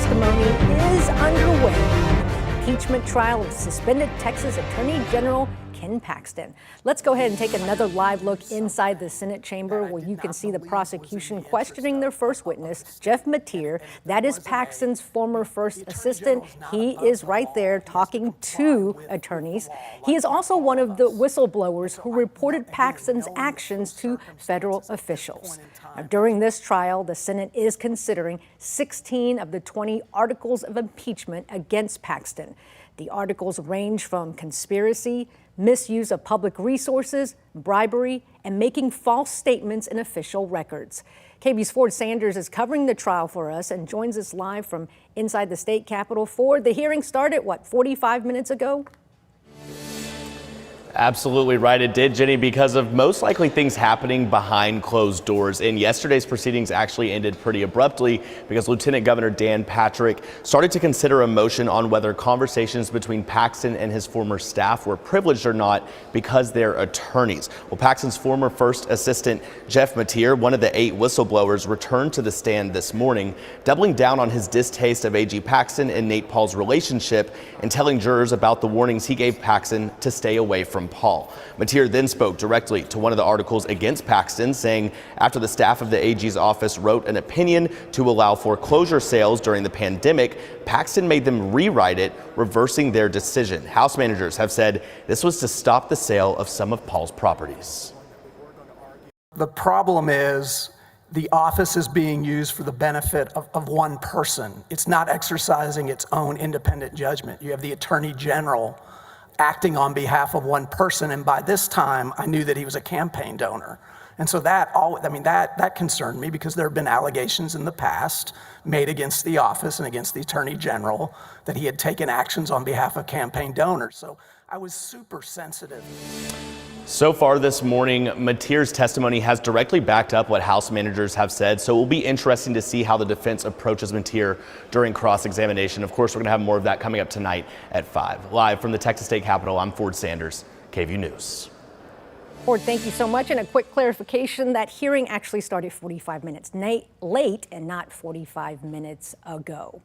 testimony is underway in the impeachment trial of suspended Texas Attorney General Ken Paxton. Let's go ahead and take another live look inside the Senate chamber where you can see the prosecution questioning their first witness, Jeff Mateer. That is Paxton's former first assistant. He is right there talking to attorneys. He is also one of the whistleblowers who reported Paxton's actions to federal officials. Now, during this trial, the Senate is considering 16 of the 20 articles of impeachment against Paxton. The articles range from conspiracy, misuse of public resources, bribery, and making false statements in official records. KVUE's Ford Sanders is covering the trial for us and joins us live from inside the state capitol. Ford, the hearing started, 45 minutes ago? Absolutely right. It did, Jenny, because of most likely things happening behind closed doors. And yesterday's proceedings actually ended pretty abruptly because Lieutenant Governor Dan Patrick started to consider a motion on whether conversations between Paxton and his former staff were privileged or not because they're attorneys. Well, Paxton's former first assistant, Jeff Mateer, one of the 8 whistleblowers, returned to the stand this morning, doubling down on his distaste of AG Paxton and Nate Paul's relationship and telling jurors about the warnings he gave Paxton to stay away from Paul. Mateer then spoke directly to one of the articles against Paxton, saying after the staff of the AG's office wrote an opinion to allow foreclosure sales during the pandemic, Paxton made them rewrite it, reversing their decision. House managers have said this was to stop the sale of some of Paul's properties. The problem is the office is being used for the benefit of one person. It's not exercising its own independent judgment. You have the Attorney General acting on behalf of one person, and by this time I knew that he was a campaign donor. And so that concerned me because there have been allegations in the past made against the office and against the Attorney General that he had taken actions on behalf of campaign donors. So I was super sensitive. So far this morning, Mateer's testimony has directly backed up what House managers have said, so it will be interesting to see how the defense approaches Mateer during cross-examination. Of course, we're going to have more of that coming up tonight at 5. Live from the Texas State Capitol, I'm Ford Sanders, KVUE News. Ford, thank you so much. And a quick clarification, that hearing actually started 45 minutes late and not 45 minutes ago.